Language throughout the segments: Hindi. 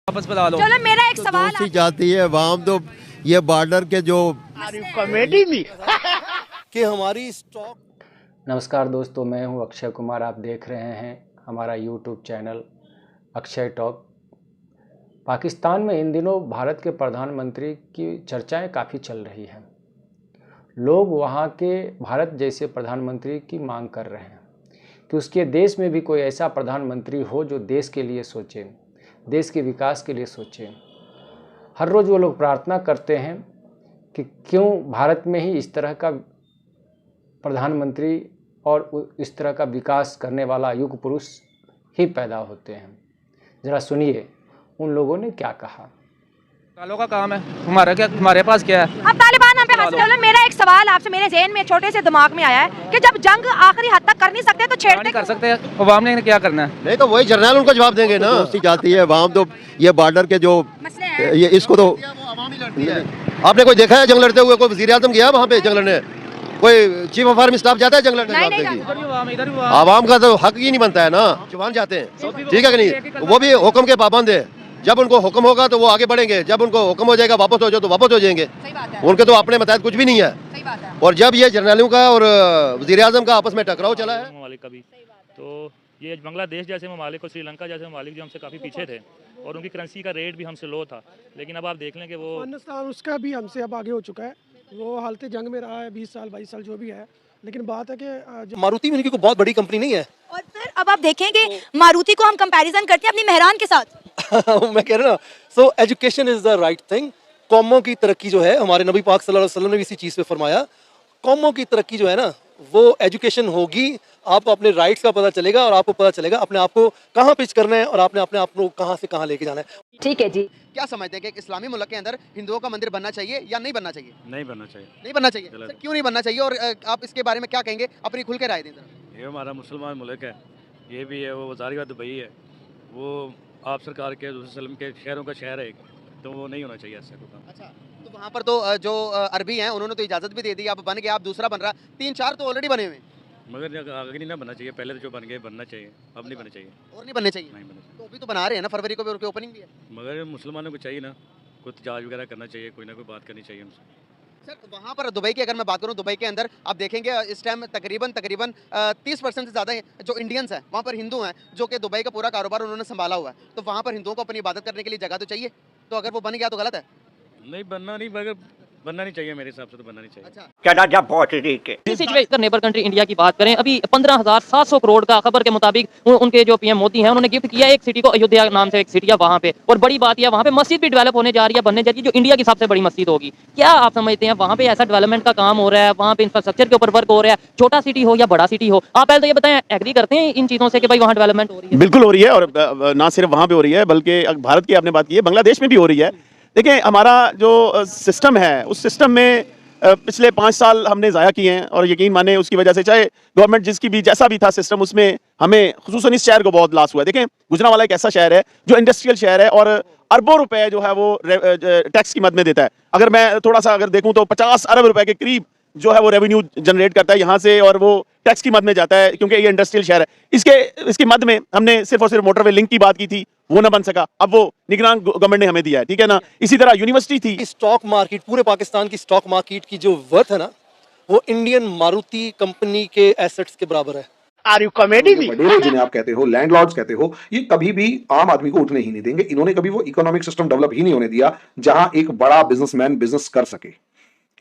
वापस बता लो। चलो मेरा एक सवाल सी जाती है वहाँ तो ये बॉर्डर के जो कॉमेडी भी कि हमारी स्टॉक। नमस्कार दोस्तों, मैं हूं अक्षय कुमार। आप देख रहे हैं हमारा YouTube channel Akshay talk. Pakistan में इन दिनों भारत के प्रधानमंत्री की चर्चाएं काफ़ी चल रही हैं। लोग वहां के भारत जैसे प्रधानमंत्री की मांग कर रहे हैं कि उसके देश में भी कोई ऐसा प्रधानमंत्री हो जो देश के लिए सोचे, देश के विकास के लिए सोचे। हर रोज़ वो लोग प्रार्थना करते हैं कि क्यों भारत में ही इस तरह का प्रधानमंत्री और इस तरह का विकास करने वाला युग पुरुष ही पैदा होते हैं। ज़रा सुनिए उन लोगों ने क्या कहा। तालों का काम है, हमारे पास क्या है? अब तालिबान हम पे हंस रहे हो। मेरा एक सवाल आपसे मेरे ज़हन में छोटे से दिमाग में आया है कि जब जंग आखिरी हद तक कर नहीं सकते तो छेड़ते नहीं कर सकते, अवाम ने क्या करना है? नहीं तो वही जर्नल उनको जवाब देंगे ना। सी जाती है वहाँ तो ये बॉर्डर के जो मसले हैं। ये इसको तो आपने कोई देखा है जंग लड़ते हुए? कोई वज़ीर आज़म गया वहाँ पे जंग लड़ने? कोई चीफ ऑफ आर्मी स्टाफ जाता है जंग लड़ने? आवाम का तो हक ही नहीं बनता है ना। जवान जाते हैं, ठीक है कि नहीं? वो भी हुक्म के पाबंद है। जब उनको हुक्म होगा तो वो आगे बढ़ेंगे, जब उनको हुक्म हो जाएगा वापस हो जाओ तो वापस हो जाएंगे। उनके तो अपने मतहत कुछ भी नहीं है। और जब ये जर्नलों का और वज़ीर आज़म का आपस में टकराव चला है ममालिक का भी, तो ये बांग्लादेश जैसे ममालिक और श्रीलंका जैसे ममालिक जो हमसे काफ़ी पीछे थे और उनकी करेंसी का रेट भी हमसे लो था, लेकिन अब आप देख लें कि वो अफगानिस्तान उसका भी हमसे अब आगे हो चुका है। वो हालत जंग में रहा है 20 साल 22 साल जो भी है, लेकिन बात है कि मारुति भी उनकी कोई बहुत बड़ी कंपनी नहीं है। और फिर अब आप देखें कि मारुति को हम कंपैरिजन करते हैं अपनी मेहरान के साथ। मैं कह रहा हूँ, so education is the right thing. कौमों की तरक्की जो है, हमारे नबी पाक सल्लल्लाहु अलैहि वसल्लम ने भी इसी चीज़ पे फरमाया, कौमों की तरक्की जो है ना वो एजुकेशन होगी। आपको अपने राइट्स का पता चलेगा और आपको पता चलेगा अपने आप को कहाँ पिच करना है और आपने अपने आप को कहाँ से कहाँ लेके जाना है। ठीक है जी। क्या समझते हैं कि एक इस्लामी मुल्क के अंदर हिंदुओं का मंदिर बनना चाहिए या नहीं बनना चाहिए? नहीं बनना चाहिए। नहीं बनना चाहिए। सर, क्यों नहीं बनना चाहिए और आप इसके बारे में क्या कहेंगे? अपनी खुल के राय दें जरा। ये हमारा मुसलमान मुल्क है, ये भी है, वो वजारी का दुबई है, वो आप सरकार के वसल्लम के शहरों का शहर है, तो वो नहीं होना चाहिए ऐसा कुछ। अच्छा, तो वहाँ पर तो जो अरबी हैं उन्होंने तो इजाज़त भी दे दी, अब बन गया, अब दूसरा बन रहा, 3-4 तो ऑलरेडी बने हुए हैं। मगर आगे नहीं ना बनना चाहिए, पहले तो जो बन गए बनना चाहिए, अब नहीं बनना चाहिए। और नहीं बनने चाहिए? नहीं बनना चाहिए। तो अभी तो बना रहे हैं ना, फरवरी को भी उनकी ओपनिंग भी है। मगर मुसलमानों को चाहिए ना, कुछ तजाज वगैरह करना चाहिए, कोई ना कोई बात करनी चाहिए उनसे। सर, वहाँ पर दुबई की अगर मैं बात करूँ, दुबई के अंदर आप देखेंगे इस टाइम तकरीबन 30% से ज़्यादा जो इंडियंस हैं वहाँ पर हिंदू हैं, जो कि दुबई का पूरा कारोबार उन्होंने संभाला हुआ है। तो वहाँ पर हिंदुओं को अपनी इबादत करने के लिए जगह तो चाहिए, तो अगर वो बन गया तो गलत है? नहीं बनना नहीं, मगर बनना नहीं चाहिए, मेरे हिसाब से तो बनना नहीं चाहिए। अच्छा, सिचुएशन नेबर कंट्री इंडिया की बात करें, अभी 15,700 करोड़ का खबर के मुताबिक उनके जो पीएम मोदी हैं उन्होंने गिफ्ट किया एक सिटी को, अयोध्या नाम से एक सिटी है वहाँ पे। और बड़ी बात यह वहाँ पे मस्जिद भी डेवलप होने जा रही है, बनने जा रही है, जो इंडिया की सबसे बड़ी मस्जिद होगी। क्या आप समझते हैं वहाँ पे ऐसा डेवलपमेंट का काम हो रहा है, वहाँ पे इंफ्रास्ट्रक्चर के ऊपर वर्क हो रहा है, छोटा सिटी हो या बड़ा सिटी हो? आप पहले तो ये बताएं, एग्री करते हैं इन चीज़ों से कि भाई वहाँ डेवलपमेंट हो रही है? बिल्कुल हो रही है, और ना सिर्फ वहाँ पे हो रही है बल्कि भारत की आपने बात की है, बांग्लादेश में भी हो रही है। देखिए हमारा जो सिस्टम है उस सिस्टम में पिछले 5 साल हमने ज़ाया किए हैं, और यकीन माने उसकी वजह से चाहे गवर्नमेंट जिसकी भी जैसा भी था सिस्टम, उसमें हमें खुसूसन इस शहर को बहुत लॉस हुआ है। देखें गुजरांवाला एक ऐसा शहर है जो इंडस्ट्रियल शहर है और अरबों रुपए जो है वो टैक्स की मद में देता है। अगर मैं थोड़ा सा अगर देखूं तो 50 अरब रुपए के करीब जो है वो रेवेन्यू जनरेट करता है यहाँ से, और वो टैक्स की मद में जाता है क्योंकि ये इंडस्ट्रियल शहर है। इसकी मद में हमने सिर्फ और सिर्फ मोटरवे लिंक की बात की थी, वो ना बन सका, अब वो निगरान गवर्नमेंट ने हमें दिया है, ठीक है ना। इसी तरह यूनिवर्सिटी थी। स्टॉक मार्केट, पूरे पाकिस्तान की स्टॉक मार्केट की जो वर्थ है ना वो इंडियन मारुति कंपनी के एसेट्स के बराबर है। आर यू कॉमेडी भी जिन्हें आप कहते हो लैंडलॉर्ड्स कहते हो, ये कभी भी आम आदमी को उठने ही नहीं देंगे। इन्होंने कभी वो इकोनॉमिक सिस्टम डेवलप ही नहीं होने दिया जहां एक बड़ा बिजनेसमैन बिजनेस कर सके।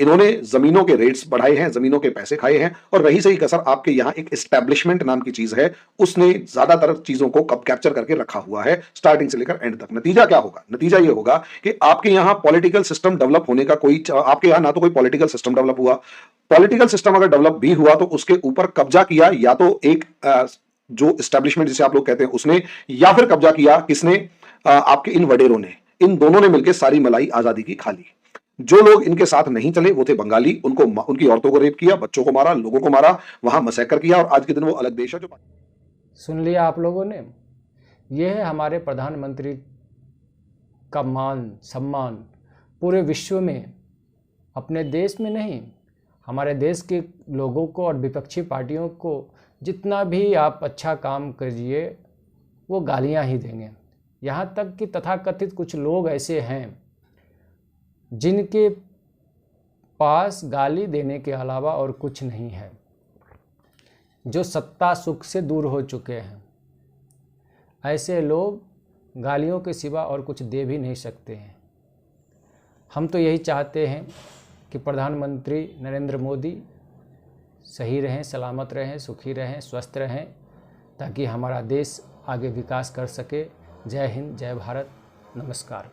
इन्होंने जमीनों के रेट्स बढ़ाए हैं, जमीनों के पैसे खाए हैं, और रही सही कसर आपके यहाँ एक एस्टैब्लिशमेंट नाम की चीज है, उसने ज्यादातर चीजों को कब कैप्चर करके रखा हुआ है स्टार्टिंग से लेकर एंड तक। नतीजा क्या होगा? नतीजा ये होगा कि आपके यहाँ पॉलिटिकल सिस्टम डेवलप होने का आपके यहाँ ना तो कोई पॉलिटिकल सिस्टम डेवलप हुआ। पॉलिटिकल सिस्टम अगर डेवलप भी हुआ तो उसके ऊपर कब्जा किया या तो एक जो एस्टैब्लिशमेंट जिसे आप लोग कहते हैं उसने, या फिर कब्जा किया किसने? आपके इन वडेरों ने। इन दोनों ने मिलकर सारी मलाई आजादी की खा ली। जो लोग इनके साथ नहीं चले वो थे बंगाली, उनको उनकी औरतों को रेप किया, बच्चों को मारा, लोगों को मारा, वहां मसैकर किया, और आज के दिन वो अलग देश है जो। सुन लिया आप लोगों ने, यह है हमारे प्रधानमंत्री का मान सम्मान पूरे विश्व में, अपने देश में नहीं, हमारे देश के लोगों को और विपक्षी पार्टियों को जितना भी आप अच्छा काम करिए वो गालियां ही देंगे। यहाँ तक कि तथाकथित कुछ लोग ऐसे हैं जिनके पास गाली देने के अलावा और कुछ नहीं है, जो सत्ता सुख से दूर हो चुके हैं। ऐसे लोग गालियों के सिवा और कुछ दे भी नहीं सकते हैं। हम तो यही चाहते हैं कि प्रधानमंत्री नरेंद्र मोदी सही रहें, सलामत रहें, सुखी रहें, स्वस्थ रहें, ताकि हमारा देश आगे विकास कर सके। जय हिंद, जय भारत, नमस्कार।